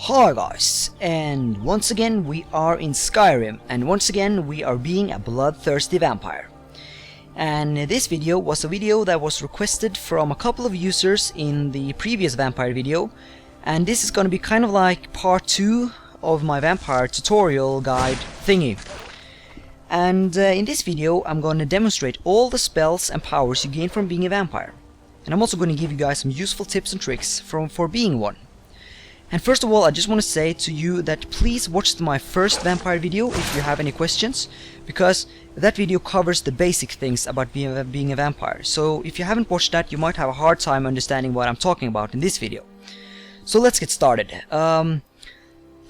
Hi guys, and once again we are in Skyrim, and once again we are being a bloodthirsty vampire. And this video was a video that was requested from a couple of users in the previous vampire video, and this is going to be kind of like part 2 of my vampire tutorial guide thingy. And in this video I'm going to demonstrate all the spells and powers you gain from being a vampire. And I'm also going to give you guys some useful tips and tricks for being one. And first of all, I just want to say to you that please watch my first vampire video if you have any questions, because that video covers the basic things about being a vampire. So if you haven't watched that, you might have a hard time understanding what I'm talking about in this video. So let's get started. The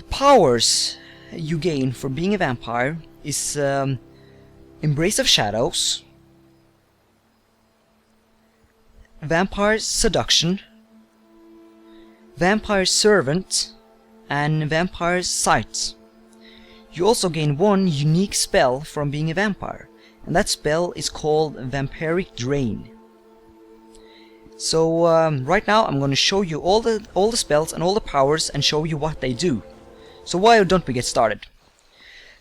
powers you gain from being a vampire is Embrace of Shadows, Vampire Seduction, Vampire Servant, and Vampire Sight. You also gain one unique spell from being a vampire, and that spell is called Vampiric Drain. So right now I'm going to show you all the spells and all the powers and show you what they do. So why don't we get started?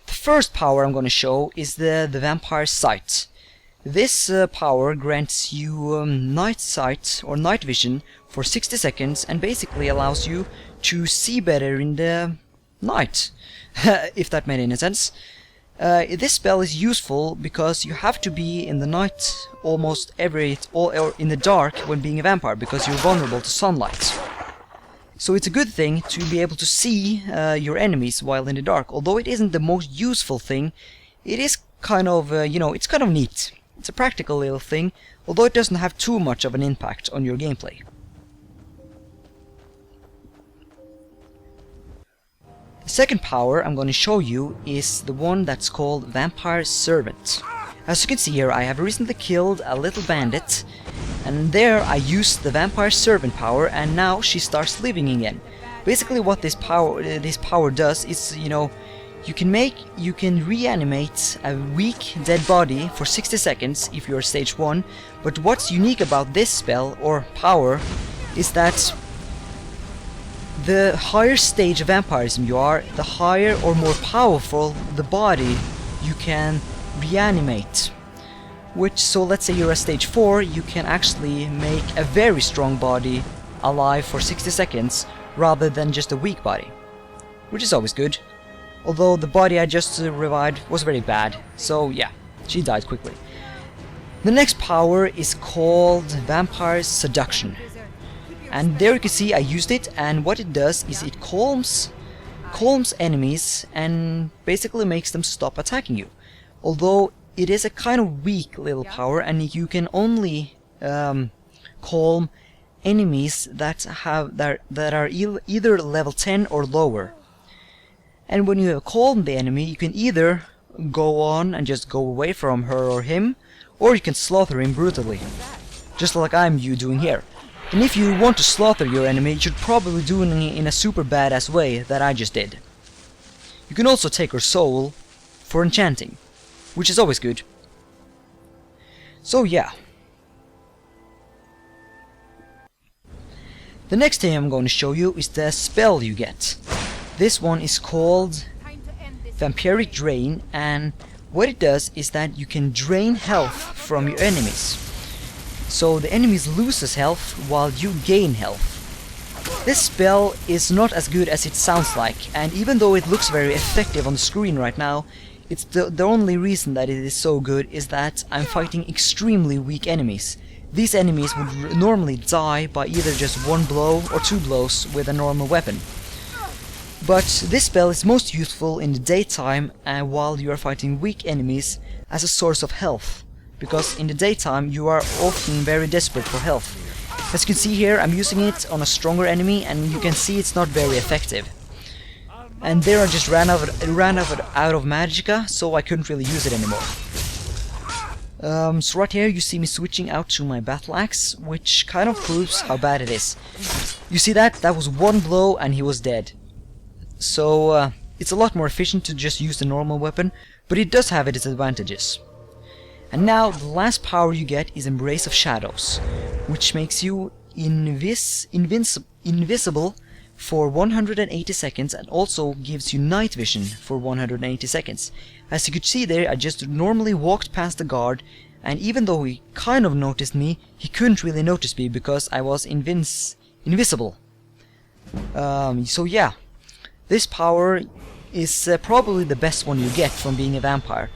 The first power I'm going to show is the Vampire Sight. This power grants you night sight or night vision for 60 seconds and basically allows you to see better in the night, if that made any sense. This spell is useful because you have to be in the night almost or in the dark when being a vampire, because you're vulnerable to sunlight. So it's a good thing to be able to see your enemies while in the dark. Although it isn't the most useful thing, it is kind of, it's kind of neat. It's a practical little thing, although it doesn't have too much of an impact on your gameplay. The second power I'm going to show you is the one that's called Vampire Servant. As you can see here, I have recently killed a little bandit, and there I used the Vampire Servant power, and now she starts living again. Basically what this power does is, you can reanimate a weak dead body for 60 seconds if you're stage 1, but what's unique about this spell or power is that the higher stage of vampirism you are, the higher or more powerful the body you can reanimate. So let's say you're a stage 4, you can actually make a very strong body alive for 60 seconds rather than just a weak body, which is always good. Although the body I just revived was very bad, so yeah, she died quickly. The next power is called Vampire Seduction. And there you can see I used it, and what it does is it calms enemies and basically makes them stop attacking you. Although it is a kind of weak little power, and you can only calm enemies that are either level 10 or lower. And when you have calmed the enemy, you can either go on and just go away from her or him, or you can slaughter him brutally, just like I'm doing here. And if you want to slaughter your enemy, you should probably do it in a super badass way that I just did. You can also take her soul for enchanting, which is always good. So yeah. The next thing I'm going to show you is the spell you get. This one is called Vampiric Drain, and what it does is that you can drain health from your enemies. So the enemies loses health while you gain health. This spell is not as good as it sounds like, and even though it looks very effective on the screen right now, it's the only reason that it is so good is that I'm fighting extremely weak enemies. These enemies would normally die by either just one blow or 2 blows with a normal weapon. But this spell is most useful in the daytime and while you are fighting weak enemies as a source of health, because in the daytime you are often very desperate for health. As you can see here, I'm using it on a stronger enemy, and you can see it's not very effective. And there I just ran out of magicka, so I couldn't really use it anymore. So right here you see me switching out to my battle axe, which kind of proves how bad it is. You see that? That was one blow and he was dead. So it's a lot more efficient to just use the normal weapon, but it does have its advantages. And now the last power you get is Embrace of Shadows, which makes you invisible for 180 seconds and also gives you night vision for 180 seconds. As you could see there, I just normally walked past the guard, and even though he kind of noticed me, he couldn't really notice me because I was invisible. So yeah, this power is probably the best one you get from being a vampire,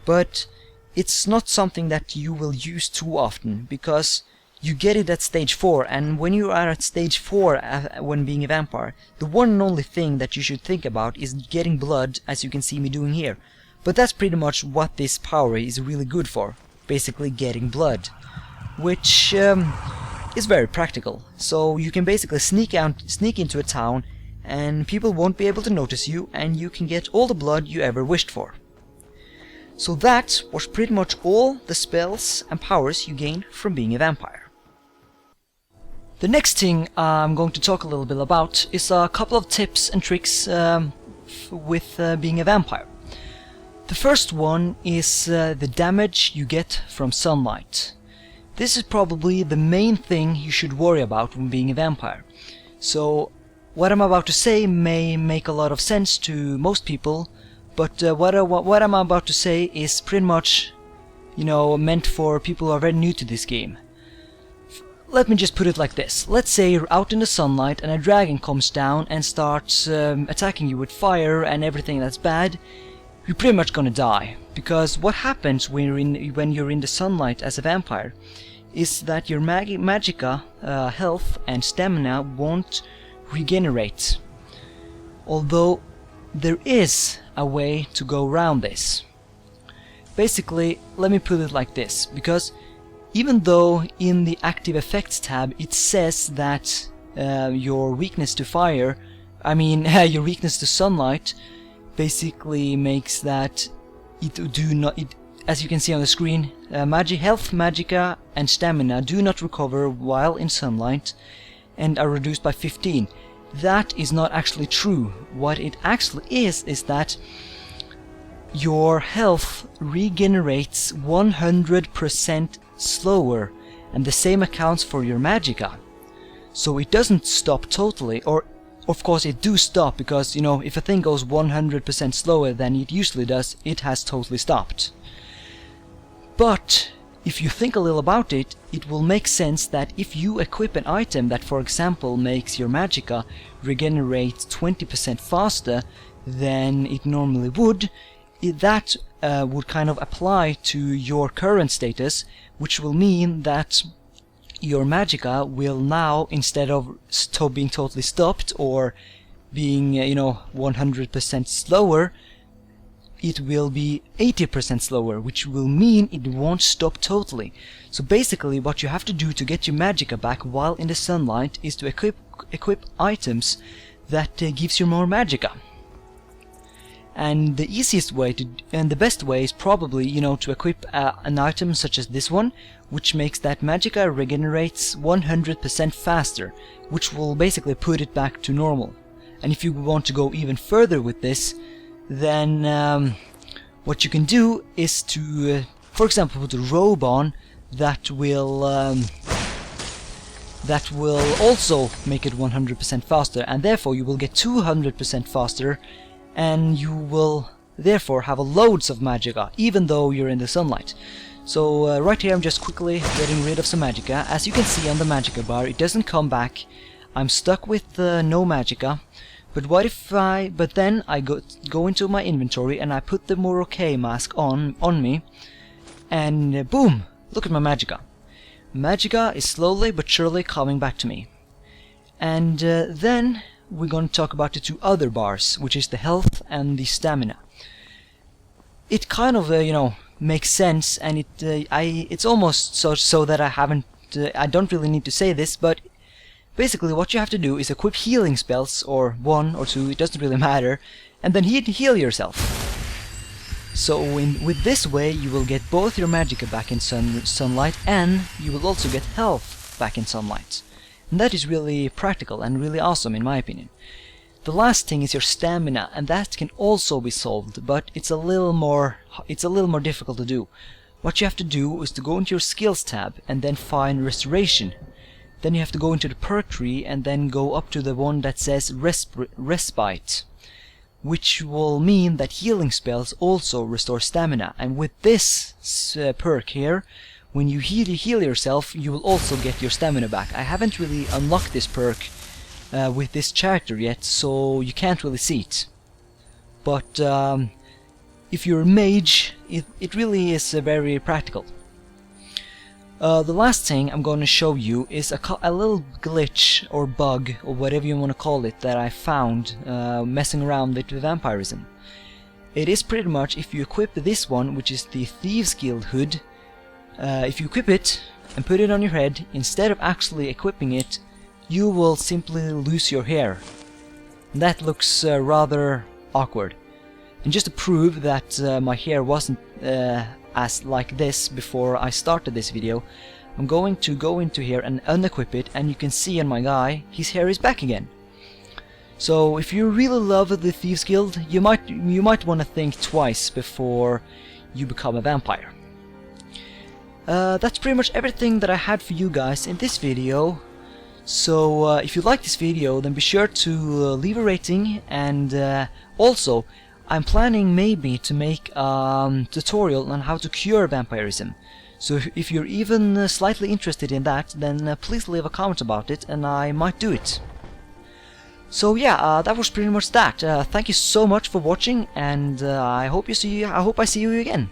but it's not something that you will use too often because you get it at stage 4, and when you are at stage 4 when being a vampire, the one and only thing that you should think about is getting blood, as you can see me doing here. But that's pretty much what this power is really good for, basically getting blood, which is very practical. So you can basically sneak into a town and people won't be able to notice you, and you can get all the blood you ever wished for. So that was pretty much all the spells and powers you gain from being a vampire. The next thing I'm going to talk a little bit about is a couple of tips and tricks with being a vampire. The first one is the damage you get from sunlight. This is probably the main thing you should worry about when being a vampire. So what I'm about to say may make a lot of sense to most people, but what I'm about to say is pretty much, meant for people who are very new to this game. Let me just put it like this. Let's say you're out in the sunlight and a dragon comes down and starts attacking you with fire and everything that's bad. You're pretty much gonna die, because what happens when you're in the sunlight as a vampire is that your magicka, health and stamina won't regenerate. Although there is a way to go around this. Basically, let me put it like this, because even though in the active effects tab it says that your weakness to fire, your weakness to sunlight basically makes that as you can see on the screen, health, magicka and stamina do not recover while in sunlight and are reduced by 15. That is not actually true. What it actually is that your health regenerates 100% slower, and the same accounts for your magicka. So it doesn't stop totally, or of course it do stop, because if a thing goes 100% slower than it usually does, it has totally stopped. But if you think a little about it, it will make sense that if you equip an item that, for example, makes your magicka regenerate 20% faster than it normally would, that would kind of apply to your current status, which will mean that your magicka will now, instead of being totally stopped or being 100% slower, it will be 80% slower, which will mean it won't stop totally. So basically what you have to do to get your magicka back while in the sunlight is to equip items that gives you more magicka. And the easiest way and the best way is probably, to equip an item such as this one, which makes that magicka regenerates 100% faster, which will basically put it back to normal. And if you want to go even further with this, then what you can do is to, for example, put a robe on that will also make it 100% faster, and therefore you will get 200% faster, and you will therefore have loads of magicka, even though you're in the sunlight. So right here I'm just quickly getting rid of some magicka. As you can see on the magicka bar, it doesn't come back. I'm stuck with no magicka. But then I go into my inventory and I put the Morocco mask on me, and boom! Look at my magicka. Magicka is slowly but surely coming back to me. And then we're going to talk about the two other bars, which is the health and the stamina. It kind of makes sense, and it's almost so that I don't really need to say this, but basically what you have to do is equip healing spells, or 1 or 2, it doesn't really matter, and then heal yourself. So with this way you will get both your magicka back in sunlight, and you will also get health back in sunlight. And that is really practical and really awesome in my opinion. The last thing is your stamina, and that can also be solved, but it's a little more difficult to do. What you have to do is to go into your skills tab and then find restoration. then you have to go into the perk tree and then go up to the one that says Respite, which will mean that healing spells also restore stamina. And with this perk here, when you heal yourself, you will also get your stamina back. I haven't really unlocked this perk with this character yet, so you can't really see it. But if you're a mage, it really is very practical. The last thing I'm going to show you is a little glitch or bug or whatever you want to call it that I found messing around with vampirism. It is pretty much if you equip this one, which is the Thieves Guild hood, if you equip it and put it on your head, instead of actually equipping it, you will simply lose your hair. That looks rather awkward. And just to prove that my hair wasn't as like this before I started this video, I'm going to go into here and unequip it, and you can see on my guy, his hair is back again. So if you really love the Thieves Guild, you might want to think twice before you become a vampire. That's pretty much everything that I had for you guys in this video. So if you like this video, then be sure to leave a rating, and also I'm planning maybe to make a tutorial on how to cure vampirism. So if you're even slightly interested in that, then please leave a comment about it and I might do it. So yeah, that was pretty much that. Thank you so much for watching, and I hope I see you again.